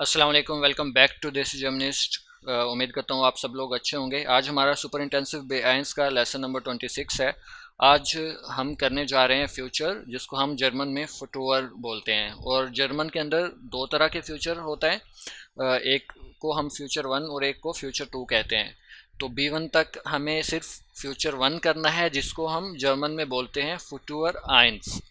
अस्सलाम वालेकुम, welcome back to देसी जर्मनिस्ट। उम्मीद करता हूँ आप सब लोग अच्छे होंगे। आज हमारा सुपर इंटेंसिव बेआइंस का लेसन नंबर 26 है। आज हम करने जा रहे हैं फ्यूचर, जिसको हम जर्मन में फुटओवर बोलते हैं। और जर्मन के अंदर दो तरह के फ्यूचर होता है, एक को हम फ्यूचर वन और एक को फ्यूचर टू कहते हैं। तो B1 तक हमें सिर्फ फ्यूचर वन करना है, जिसको हम जर्मन में बोलते हैं फुटओवर आइंस।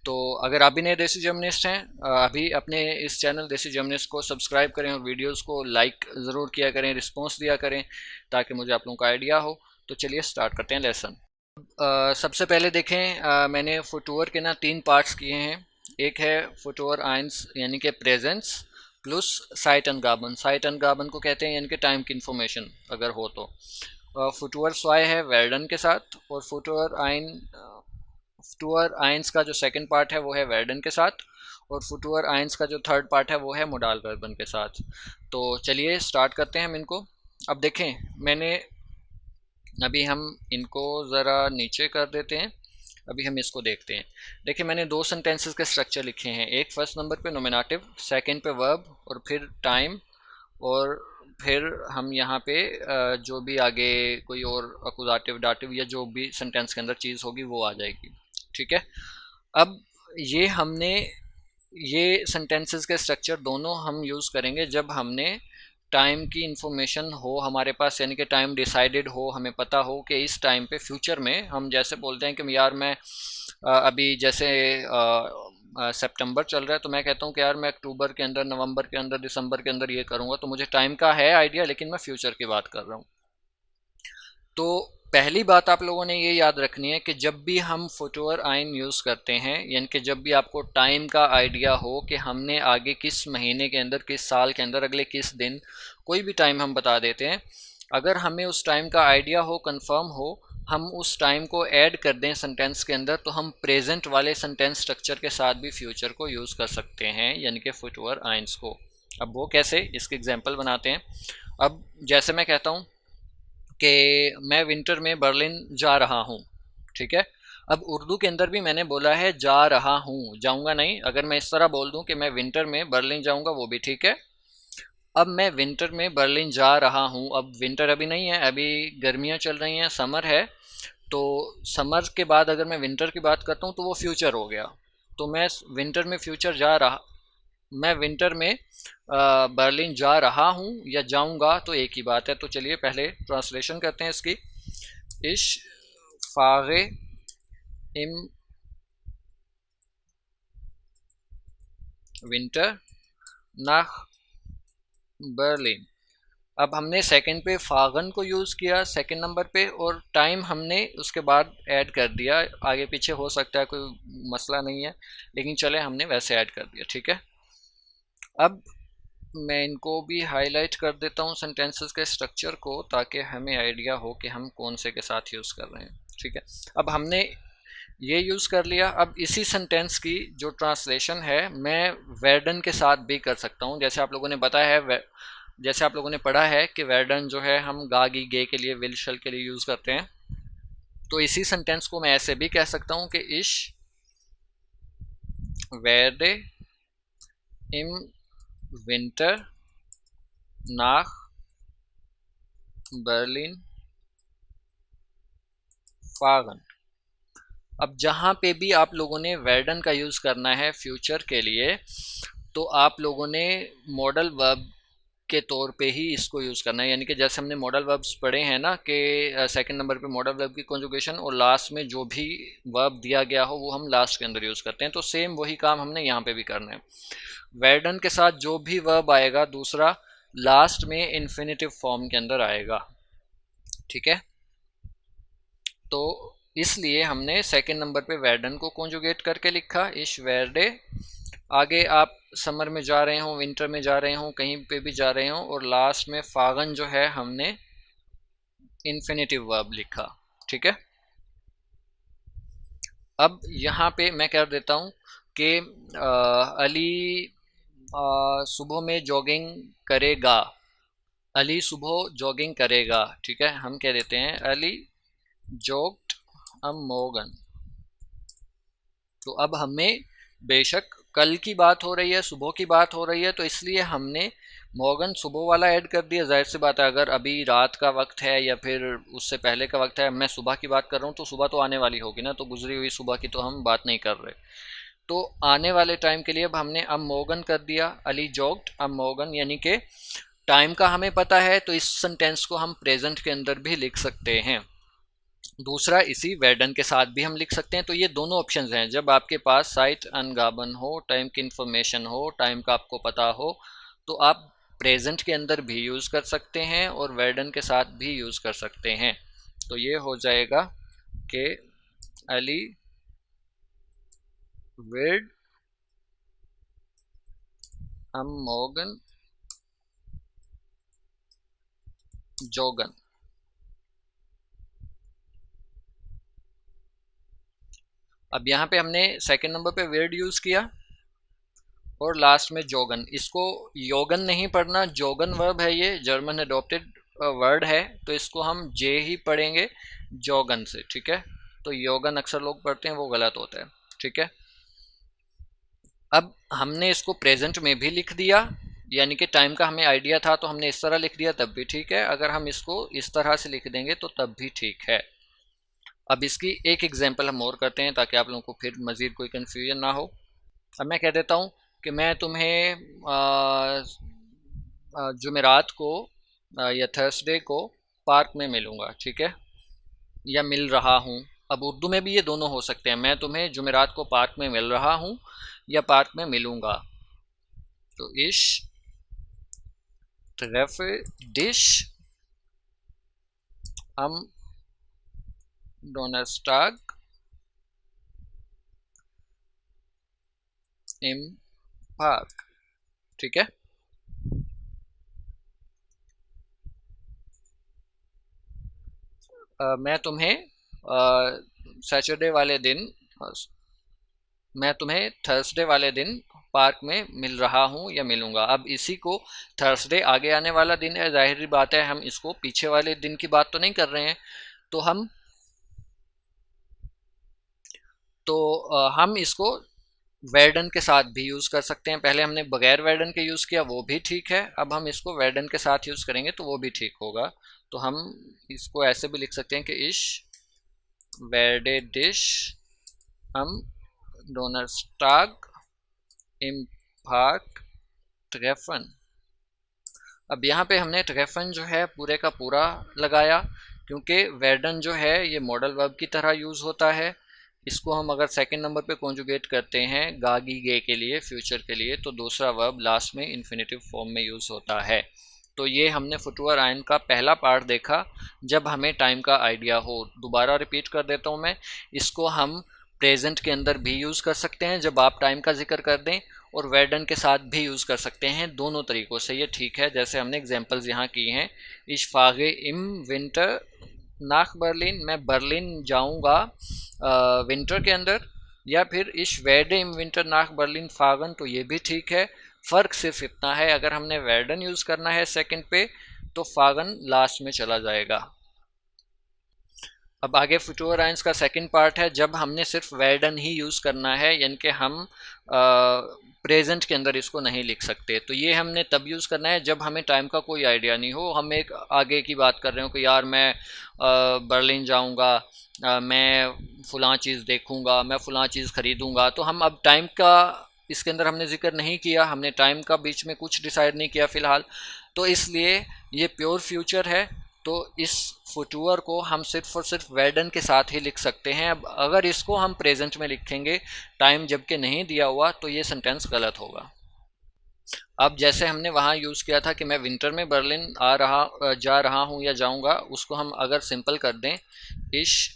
तो अगर आप भी नए देसी जर्मनिस्ट हैं, अभी अपने इस चैनल देसी जर्मनिस्ट को सब्सक्राइब करें और वीडियोस को लाइक ज़रूर किया करें, रिस्पांस दिया करें, ताकि मुझे आप लोगों का आइडिया हो। तो चलिए स्टार्ट करते हैं लेसन। सबसे पहले देखें, मैंने फुटओवर के ना तीन पार्ट्स किए हैं। एक है फुटओवर आइंस यानी कि प्रेजेंस प्लस साइट एंड गाबन। साइट एंड गाबन को कहते हैं यानी कि टाइम की इंफॉर्मेशन अगर हो तो। फुटओवर स्वाय है वेर्डन के साथ, और फुटओवर आइंस का जो सेकंड पार्ट है वो है वेर्डन के साथ, और फुटओवर आइंस का जो थर्ड पार्ट है वो है मोडाल वर्बन के साथ। तो चलिए स्टार्ट करते हैं हम इनको। अब देखें, मैंने अभी हम इनको ज़रा नीचे कर देते हैं। अभी हम इसको देखते हैं। देखिए, मैंने दो सेंटेंसेस के स्ट्रक्चर लिखे हैं। एक फर्स्ट नंबर पे नोमिनेटिव, सेकंड पे वर्ब, और फिर टाइम, और फिर हम यहाँ पे जो भी आगे कोई और अकुजाटिव डाटिव या जो भी सेंटेंस के अंदर चीज़ होगी वो आ जाएगी। ठीक है। अब ये सेंटेंसेस के स्ट्रक्चर दोनों हम यूज़ करेंगे जब हमने टाइम की इंफॉर्मेशन हो हमारे पास, यानी कि टाइम डिसाइडेड हो, हमें पता हो कि इस टाइम पे फ्यूचर में हम जैसे बोलते हैं कि यार मैं अभी जैसे सितंबर चल रहा है, तो मैं कहता हूँ कि यार मैं अक्टूबर के अंदर, नवंबर के अंदर, दिसंबर के अंदर ये करूँगा। तो मुझे टाइम का है आइडिया, लेकिन मैं फ्यूचर की बात कर रहा हूँ। तो पहली बात आप लोगों ने ये याद रखनी है कि जब भी हम फुटओवर आइन यूज़ करते हैं, यानी कि जब भी आपको टाइम का आइडिया हो कि हमने आगे किस महीने के अंदर, किस साल के अंदर, अगले किस दिन, कोई भी टाइम हम बता देते हैं। अगर हमें उस टाइम का आइडिया हो, कंफर्म हो, हम उस टाइम को ऐड कर दें सेंटेंस के अंदर, तो हम प्रेजेंट वाले सेंटेंस स्ट्रक्चर के साथ भी फ्यूचर को यूज़ कर सकते हैं, यानी कि फुटओवर आइंस को। अब वो कैसे, इसके एग्जाम्पल बनाते हैं। अब जैसे मैं कहता हूँ कि मैं विंटर में बर्लिन जा रहा हूँ। ठीक है। अब उर्दू के अंदर भी मैंने बोला है जा रहा हूँ, जाऊँगा नहीं। अगर मैं इस तरह बोल दूँ कि मैं विंटर में बर्लिन जाऊँगा, वो भी ठीक है। अब मैं विंटर में बर्लिन जा रहा हूँ, अब विंटर अभी नहीं है, अभी गर्मियाँ चल रही हैं, समर है। तो समर के बाद अगर मैं विंटर की बात करता हूँ तो वो फ्यूचर हो गया। तो मैं विंटर में बर्लिन जा रहा हूँ या जाऊँगा, तो एक ही बात है। तो चलिए पहले ट्रांसलेशन करते हैं इसकी। इश फागे इम विंटर nach बर्लिन। अब हमने सेकंड पे फागन को यूज़ किया सेकंड नंबर पे, और टाइम हमने उसके बाद ऐड कर दिया। आगे पीछे हो सकता है, कोई मसला नहीं है, लेकिन चले हमने वैसे ऐड कर दिया। ठीक है। अब मैं इनको भी हाईलाइट कर देता हूँ सेंटेंसेस के स्ट्रक्चर को, ताकि हमें आइडिया हो कि हम कौन से के साथ यूज़ कर रहे हैं। ठीक है। अब हमने ये यूज़ कर लिया। अब इसी सेंटेंस की जो ट्रांसलेशन है मैं वेर्डन के साथ भी कर सकता हूँ। जैसे आप लोगों ने बताया है, जैसे आप लोगों ने पढ़ा है कि वेर्डन जो है हम गा गी गे के लिए, विल शल के लिए यूज़ करते हैं। तो इसी सेंटेंस को मैं ऐसे भी कह सकता हूँ कि इश वेर्डे इम विंटर nach बर्लिन फागन। अब जहाँ पे भी आप लोगों ने वेर्डन का यूज़ करना है फ्यूचर के लिए, तो आप लोगों ने मॉडल वर्ब के तौर पे ही इसको यूज़ करना है। यानी कि जैसे हमने मॉडल वर्ब्स पढ़े हैं ना, कि सेकंड नंबर पे मॉडल वर्ब की कॉन्जुगेशन, और लास्ट में जो भी वर्ब दिया गया हो वो हम लास्ट के अंदर यूज़ करते हैं। तो सेम वही काम हमने यहाँ पे भी करना है। वेर्डन के साथ जो भी वर्ब आएगा दूसरा, लास्ट में इन्फिनेटिव फॉर्म के अंदर आएगा। ठीक है। तो इसलिए हमने सेकंड नंबर पे वेर्डन को कॉन्जुगेट करके लिखा, इश वेर्डे। आगे आप समर में जा रहे हों, विंटर में जा रहे हों, कहीं पे भी जा रहे हों, और लास्ट में फागन जो है हमने इन्फिनेटिव वर्ब लिखा। ठीक है। अब यहाँ पे मैं कर देता हूँ कि अली सुबह में जॉगिंग करेगा। अली सुबह जॉगिंग करेगा। ठीक है। हम कह देते हैं अली जोग्ड am morgen। तो अब हमें बेशक कल की बात हो रही है, सुबह की बात हो रही है, तो इसलिए हमने मॉर्गन सुबह वाला ऐड कर दिया। जाहिर सी बात है, अगर अभी रात का वक्त है या फिर उससे पहले का वक्त है, मैं सुबह की बात कर रहा हूँ, तो सुबह तो आने वाली होगी ना, तो गुजरी हुई सुबह की तो हम बात नहीं कर रहे। तो आने वाले टाइम के लिए अब हमने अम मॉर्गन कर दिया, अली जॉग्ड अम मॉर्गन, यानी कि टाइम का हमें पता है, तो इस सेंटेंस को हम प्रेजेंट के अंदर भी लिख सकते हैं। दूसरा, इसी वेडन के साथ भी हम लिख सकते हैं। तो ये दोनों ऑप्शंस हैं, जब आपके पास साइट अनगाबन हो, टाइम की इंफॉर्मेशन हो, टाइम का आपको पता हो, तो आप प्रेजेंट के अंदर भी यूज़ कर सकते हैं और वेडन के साथ भी यूज़ कर सकते हैं। तो ये हो जाएगा कि अली विड अम मॉर्गन जोगन। अब यहाँ पे हमने सेकंड नंबर पे वर्ड यूज़ किया और लास्ट में जोगन। इसको योगन नहीं पढ़ना, जोगन वर्ब है, ये जर्मन एडॉप्टेड वर्ड है, तो इसको हम जे ही पढ़ेंगे जोगन से, ठीक है। तो योगन अक्सर लोग पढ़ते हैं, वो गलत होता है, ठीक है। अब हमने इसको प्रेजेंट में भी लिख दिया, यानी कि टाइम का हमें आइडिया था तो हमने इस तरह लिख दिया, तब भी ठीक है। अगर हम इसको इस तरह से लिख देंगे तो तब भी ठीक है। अब इसकी एक एग्जांपल हम और करते हैं ताकि आप लोगों को फिर मज़ीद कोई कन्फ्यूजन ना हो। अब मैं कह देता हूँ कि मैं तुम्हें जुमेरात को या थर्सडे को पार्क में मिलूँगा, ठीक है, या मिल रहा हूँ। अब उर्दू में भी ये दोनों हो सकते हैं, मैं तुम्हें जुमेरात को पार्क में मिल रहा हूँ या पार्क में मिलूँगा। तो इश ट्रेफे डिश हम डोनस्टाग इम पार्क, ठीक है। मैं तुम्हें सैटरडे वाले दिन मैं तुम्हें थर्सडे वाले दिन पार्क में मिल रहा हूँ या मिलूँगा। अब इसी को थर्सडे आगे आने वाला दिन है, जाहिर बात है हम इसको पीछे वाले दिन की बात तो नहीं कर रहे हैं, तो हम इसको वेर्डन के साथ भी यूज़ कर सकते हैं। पहले हमने बगैर वेर्डन के यूज़ किया, वो भी ठीक है, अब हम इसको वेर्डन के साथ यूज़ करेंगे तो वो भी ठीक होगा। तो हम इसको ऐसे भी लिख सकते हैं कि इश वेर्डे डिश हम डोनर्स्टाग इम पार्क ट्रेफन। अब यहाँ पे हमने ट्रेफन जो है पूरे का पूरा लगाया, क्योंकि वेर्डन जो है ये मॉडल वर्ब की तरह यूज़ होता है। इसको हम अगर सेकंड नंबर पे कॉन्जुगेट करते हैं गागी गे के लिए, फ्यूचर के लिए, तो दूसरा वर्ब लास्ट में इन्फिनेटिव फॉर्म में यूज़ होता है। तो ये हमने फुटवर आयन का पहला पार्ट देखा, जब हमें टाइम का आइडिया हो। दोबारा रिपीट कर देता हूँ मैं, इसको हम प्रेजेंट के अंदर भी यूज़ कर सकते हैं जब आप टाइम का जिक्र कर दें, और वेर्डन के साथ भी यूज़ कर सकते हैं, दोनों तरीक़ों से ये ठीक है। जैसे हमने एग्जांपल्स यहाँ की हैं, इशफागे इम विंटर नाख बर्लिन, मैं बर्लिन जाऊँगा विंटर के अंदर, या फिर इश वेडे इम विंटर नाख बर्लिन फागन, तो ये भी ठीक है। फ़र्क सिर्फ इतना है, अगर हमने वेर्डन यूज़ करना है सेकंड पे तो फागन लास्ट में चला जाएगा। अब आगे फ्यूचर आयंस का सेकंड पार्ट है, जब हमने सिर्फ वेर्डन ही यूज़ करना है, यानी कि हम प्रेजेंट के अंदर इसको नहीं लिख सकते। तो ये हमने तब यूज़ करना है जब हमें टाइम का कोई आइडिया नहीं हो, हम एक आगे की बात कर रहे हो कि यार मैं बर्लिन जाऊंगा, मैं फ़लाँ चीज़ देखूंगा, मैं फ़लाँ चीज़ ख़रीदूंगा। तो हम अब टाइम का इसके अंदर हमने जिक्र नहीं किया, हमने टाइम का बीच में कुछ डिसाइड नहीं किया फ़िलहाल, तो इसलिए ये प्योर फ्यूचर है। तो इस फुटूअर को हम सिर्फ और सिर्फ वेर्डन के साथ ही लिख सकते हैं। अब अगर इसको हम प्रेजेंट में लिखेंगे टाइम जबकि नहीं दिया हुआ, तो ये सेंटेंस गलत होगा। अब जैसे हमने वहाँ यूज़ किया था कि मैं विंटर में बर्लिन जा रहा हूँ या जाऊँगा, उसको हम अगर सिंपल कर दें, इश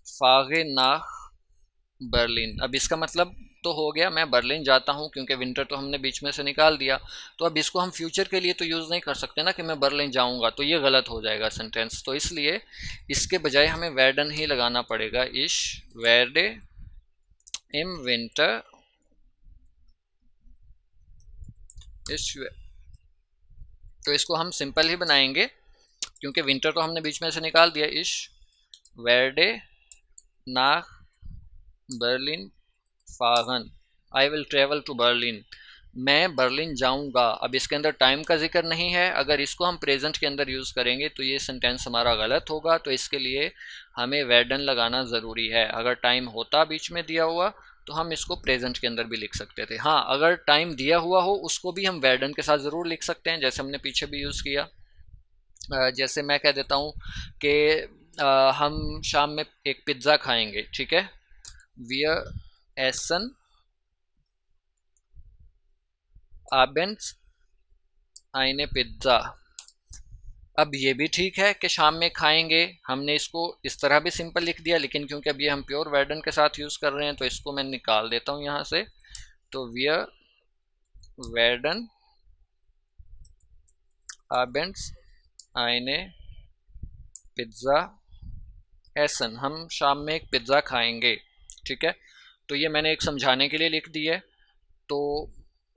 फागे नाख बर्लिन। अब इसका मतलब तो हो गया मैं बर्लिन जाता हूँ, क्योंकि विंटर तो हमने बीच में से निकाल दिया। तो अब इसको हम फ्यूचर के लिए तो यूज़ नहीं कर सकते ना कि मैं बर्लिन जाऊँगा, तो ये गलत हो जाएगा सेंटेंस। तो इसलिए इसके बजाय हमें वेर्डन ही लगाना पड़ेगा, इश वेर्डे इम विंटर इश। तो इसको हम सिंपल ही बनाएंगे, क्योंकि विंटर तो हमने बीच में से निकाल दिया, इश वेर्डे नाख बर्लिन फागन। I will travel to Berlin, मैं बर्लिन जाऊंगा। अब इसके अंदर टाइम का जिक्र नहीं है, अगर इसको हम प्रेजेंट के अंदर यूज़ करेंगे तो ये सेंटेंस हमारा गलत होगा, तो इसके लिए हमें वेडन लगाना ज़रूरी है। अगर टाइम होता बीच में दिया हुआ तो हम इसको प्रेजेंट के अंदर भी लिख सकते थे। हाँ, अगर टाइम दिया हुआ हो उसको भी हम वेडन के साथ ज़रूर लिख सकते हैं, जैसे हमने पीछे भी यूज़ किया। जैसे मैं कह देता हूँ कि हम शाम में एक पिज़्ज़ा खाएंगे, ठीक है। Wir essen abends eine Pizza। अब ये भी ठीक है कि शाम में खाएंगे, हमने इसको इस तरह भी सिंपल लिख दिया, लेकिन क्योंकि अभी हम प्योर वेडन के साथ यूज़ कर रहे हैं तो इसको मैं निकाल देता हूँ यहाँ से। तो wir werden abends eine Pizza essen, हम शाम में एक पिज़्ज़ा खाएंगे, ठीक है। तो ये मैंने एक समझाने के लिए लिख दी है। तो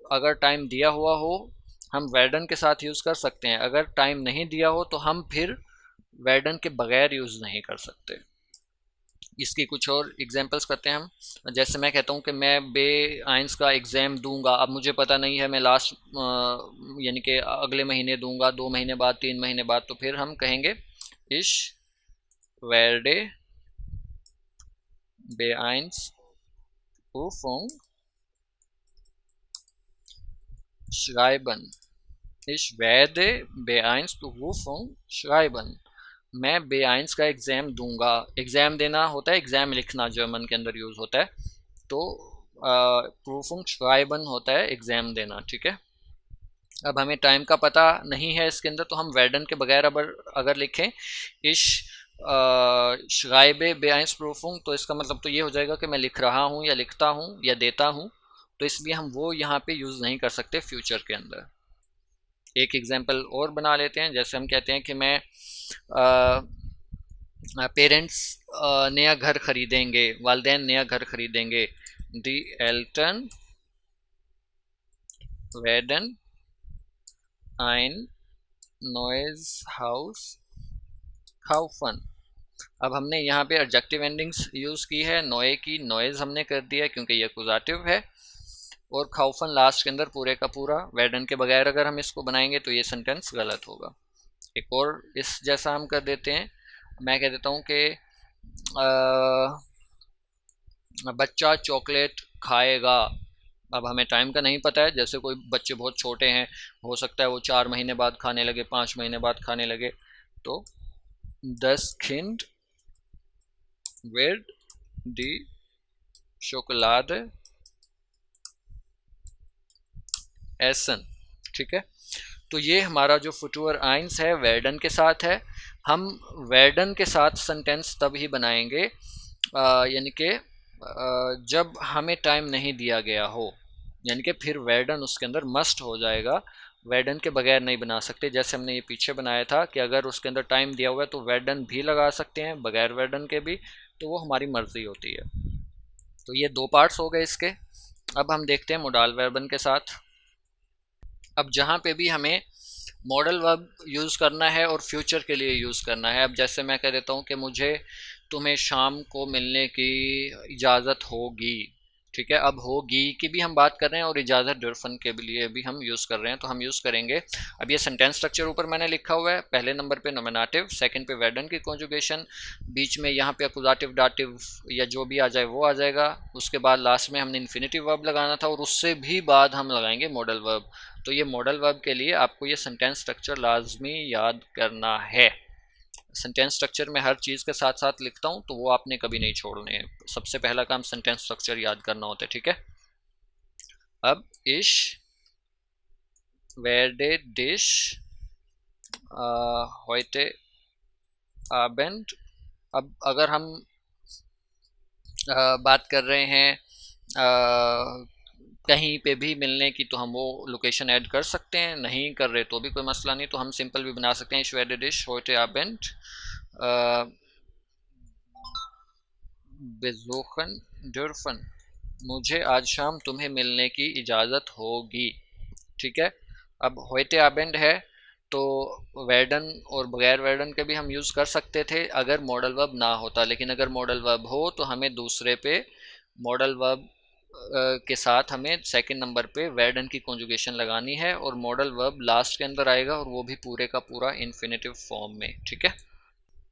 अगर टाइम दिया हुआ हो हम वेडन के साथ यूज़ कर सकते हैं, अगर टाइम नहीं दिया हो तो हम फिर वेडन के बगैर यूज़ नहीं कर सकते। इसकी कुछ और एग्जांपल्स करते हैं हम। जैसे मैं कहता हूँ कि मैं बे आइंस का एग्ज़ाम दूंगा, अब मुझे पता नहीं है मैं लास्ट यानी कि अगले महीने दूंगा, 2 महीने बाद, 3 महीने बाद, तो फिर हम कहेंगे इश वेरडे बे ions prüfung schreiben, ich werde B1 Berufung schreiben, मैं B1 का एग्ज़ाम दूंगा। एग्ज़ाम देना होता है, एग्ज़ाम लिखना जर्मन के अंदर यूज़ होता है। तो प्रूफुंग श्राइबन होता है एग्ज़ाम देना, ठीक है। अब हमें टाइम का पता नहीं है इसके अंदर, तो हम वेडन के बगैर अगर लिखें इश श्राइबे बेआइंस प्रूफुंग, तो इसका मतलब तो ये हो जाएगा कि मैं लिख रहा हूँ या लिखता हूँ या देता हूँ, तो इसलिए हम वो यहाँ पे यूज़ नहीं कर सकते फ्यूचर के अंदर। एक एग्जांपल और बना लेते हैं। जैसे हम कहते हैं कि मैं पेरेंट्स नया घर खरीदेंगे, वालदेन नया घर खरीदेंगे। दी एल्टन वेडन ein neues Haus kaufen। अब हमने यहाँ पे एडजेक्टिव एंडिंग्स यूज़ की है, नोए की नॉइज़ हमने कर दिया क्योंकि ये एक्यूज़ेटिव है, और खाउफन लास्ट के अंदर पूरे का पूरा। वेडन के बगैर अगर हम इसको बनाएंगे तो ये सेंटेंस गलत होगा। एक और इस जैसा हम कर देते हैं, मैं कह देता हूँ कि बच्चा चॉकलेट खाएगा। अब हमें टाइम का नहीं पता है, जैसे कोई बच्चे बहुत छोटे हैं, हो सकता है वो 4 महीने बाद खाने लगे, 5 महीने बाद खाने लगे, तो das Kind wird die Schokolade essen, ठीक है। तो ये हमारा जो फुटूअर आइंस है वेडन के साथ है। हम वेडन के साथ सेंटेंस तब ही बनाएंगे यानी कि जब हमें टाइम नहीं दिया गया हो, यानी कि फिर वेडन उसके अंदर मस्ट हो जाएगा, वेडन के बगैर नहीं बना सकते। जैसे हमने ये पीछे बनाया था कि अगर उसके अंदर टाइम दिया हुआ है तो वेडन भी लगा सकते हैं, बगैर वेडन के भी, तो वो हमारी मर्ज़ी होती है। तो ये 2 पार्ट्स हो गए इसके। अब हम देखते हैं मोडाल वर्बन के साथ। अब जहाँ पे भी हमें मॉडल वर्ब यूज़ करना है और फ्यूचर के लिए यूज़ करना है, अब जैसे मैं कह देता हूँ कि मुझे तुम्हें शाम को मिलने की इजाज़त होगी, ठीक है। अब होगी की भी हम बात कर रहे हैं और इजाज़त डर्फन के लिए भी हम यूज़ कर रहे हैं, तो हम यूज़ करेंगे। अब ये सेंटेंस स्ट्रक्चर ऊपर मैंने लिखा हुआ है, पहले नंबर पे नोमिनेटिव, सेकंड पे वेडन की कॉन्जुगेशन, बीच में यहाँ पे अकुजाटिव डाटिव या जो भी आ जाए वो आ जाएगा, उसके बाद लास्ट में हमने इन्फिनिटिव वर्ब लगाना था और उससे भी बाद हम लगाएंगे मॉडल वर्ब। तो ये मॉडल वर्ब के लिए आपको ये सेंटेंस स्ट्रक्चर लाजमी याद करना है। सेंटेंस स्ट्रक्चर में हर चीज़ के साथ साथ लिखता हूँ, तो वो आपने कभी नहीं छोड़ने हैं। सबसे पहला काम सेंटेंस स्ट्रक्चर याद करना होता है, ठीक है। अब इश वेरडे डिश heute Abend। अब अगर हम बात कर रहे हैं कहीं पे भी मिलने की, तो हम वो लोकेशन ऐड कर सकते हैं, नहीं कर रहे तो भी कोई मसला नहीं, तो हम सिंपल भी बना सकते हैं ich werde dich heute Abend besuchen dürfen, मुझे आज शाम तुम्हें मिलने की इजाज़त होगी, ठीक है। अब heute Abend है तो वेडन और बगैर वेडन के भी हम यूज़ कर सकते थे अगर मॉडल वर्ब ना होता, लेकिन अगर मॉडल वर्ब हो तो हमें दूसरे पे मॉडल वर्ब के साथ हमें सेकंड नंबर पे वेर डन की कॉन्जुगेशन लगानी है और मॉडल वर्ब लास्ट के अंदर आएगा और वो भी पूरे का पूरा इन्फिनेटिव फॉर्म में। ठीक है,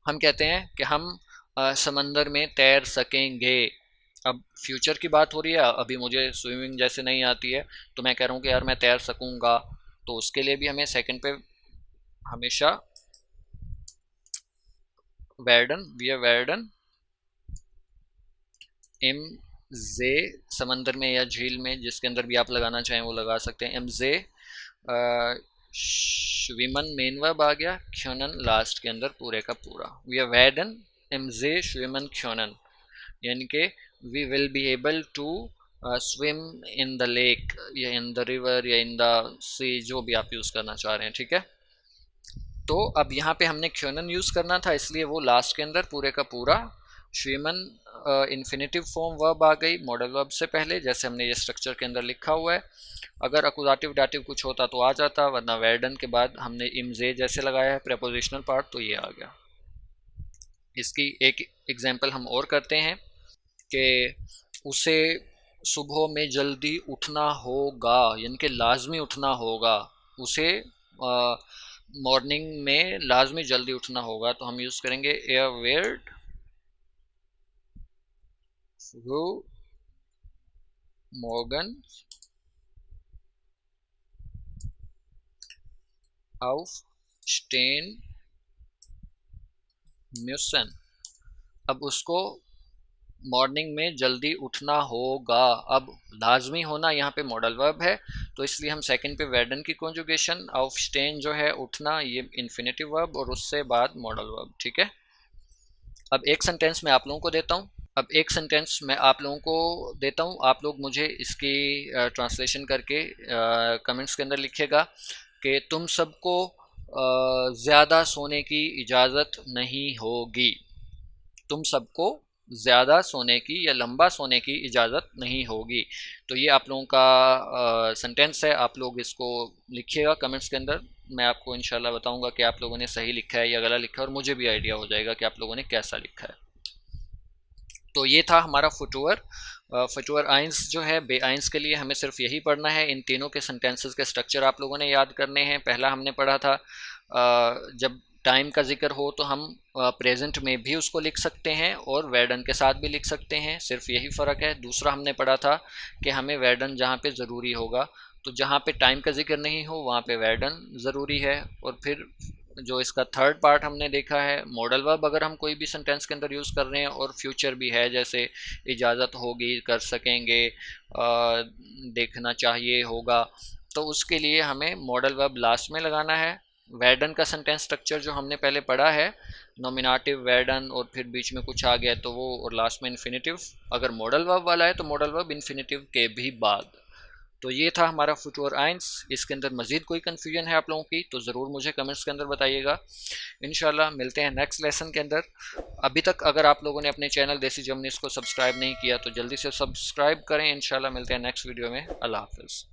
हम कहते हैं कि हम समंदर में तैर सकेंगे। अब फ्यूचर की बात हो रही है, अभी मुझे स्विमिंग जैसे नहीं आती है तो मैं कह रहा हूँ कि यार मैं तैर सकूँगा, तो उसके लिए भी हमें सेकंड पे हमेशा वेर्डन, वी आर वेर्डन एम जे, समंदर में या झील में जिसके अंदर भी आप लगाना चाहें वो लगा सकते हैं। एम जे श्विमन मेन वर्ब आ गया, ख्योनन लास्ट के अंदर पूरे का पूरा। वी आर वेर्डन एम जे श्विमन ख्योनन, यानी कि we will be able to swim in the lake या इन द रिवर या इन द सी, जो भी आप यूज़ करना चाह रहे हैं। ठीक है, तो अब यहाँ पे हमने ख्योनन यूज़ करना था, इसलिए वो लास्ट के अंदर पूरे का पूरा श्विमन इन्फिनेटिव फॉर्म वर्ब आ गई मॉडल वर्ब से पहले, जैसे हमने ये स्ट्रक्चर के अंदर लिखा हुआ है। अगर अकुजाटिव डाटिव कुछ होता तो आ जाता, वरना वेर्डन के बाद हमने इमजे जैसे लगाया है प्रेपोजिशनल पार्ट, तो ये आ गया। इसकी एक एग्जांपल हम और करते हैं कि उसे सुबह में जल्दी उठना होगा, यानी कि लाजमी उठना होगा। उसे मॉर्निंग में लाजमी जल्दी उठना होगा, तो हम यूज़ करेंगे एयर वेयर्ड फ्रू मॉर्गन aufstehen müssen। अब उसको मॉर्निंग में जल्दी उठना होगा। अब लाजमी होना यहाँ पे मॉडल वर्ब है, तो इसलिए हम सेकंड पे वेर्डन की कॉन्जुगेशन, aufstehen जो है उठना, ये इन्फिनेटिव वर्ब और उससे बाद मॉडल वर्ब। ठीक है, अब एक सेंटेंस मैं आप लोगों को देता हूँ। आप लोग मुझे इसकी ट्रांसलेशन करके कमेंट्स के अंदर लिखिएगा कि तुम सबको ज़्यादा सोने की इजाज़त नहीं होगी। तुम सबको ज़्यादा सोने की या लंबा सोने की इजाज़त नहीं होगी। तो ये आप लोगों का सेंटेंस है, आप लोग इसको लिखिएगा कमेंट्स के अंदर। मैं आपको इंशाल्लाह बताऊंगा कि आप लोगों ने सही लिखा है या गलत लिखा है, और मुझे भी आइडिया हो जाएगा कि आप लोगों ने कैसा लिखा है। तो ये था हमारा फुटवर। फुटवर आइंस जो है, बे आइंस के लिए हमें सिर्फ यही पढ़ना है। इन तीनों के सेंटेंसेस के स्ट्रक्चर आप लोगों ने याद करने हैं। पहला हमने पढ़ा था जब टाइम का जिक्र हो तो हम प्रेजेंट में भी उसको लिख सकते हैं और वेर्डन के साथ भी लिख सकते हैं, सिर्फ यही फ़र्क है। दूसरा हमने पढ़ा था कि हमें वेर्डन जहाँ पे ज़रूरी होगा, तो जहाँ पे टाइम का जिक्र नहीं हो वहाँ पे वेर्डन ज़रूरी है। और फिर जो इसका थर्ड पार्ट हमने देखा है, मॉडल वर्ब अगर हम कोई भी सेंटेंस के अंदर यूज़ कर रहे हैं और फ्यूचर भी है, जैसे इजाज़त होगी, कर सकेंगे, देखना चाहिए, होगा, तो उसके लिए हमें मॉडल वर्ब लास्ट में लगाना है। वेर्डन का सेंटेंस स्ट्रक्चर जो हमने पहले पढ़ा है, नॉमिनेटिव वेर्डन और फिर बीच में कुछ आ गया तो वो, और लास्ट में इन्फिनेटिव। अगर मॉडल वर्ब वाला है तो मॉडल वर्ब इन्फिनेटिव के भी बाद। तो ये था हमारा फुटवर आइंस। इसके अंदर मज़ीद कोई कन्फ्यूजन है आप लोगों की तो ज़रूर मुझे कमेंट्स के अंदर बताइएगा। इंशाल्लाह मिलते हैं नेक्स्ट लेसन के अंदर। अभी तक अगर आप लोगों ने अपने चैनल देसी जर्मनीज़ को सब्सक्राइब नहीं किया तो जल्दी से सब्सक्राइब करें। इंशाल्लाह मिलते हैं नेक्स्ट वीडियो में। अल्लाह हाफ़िज़।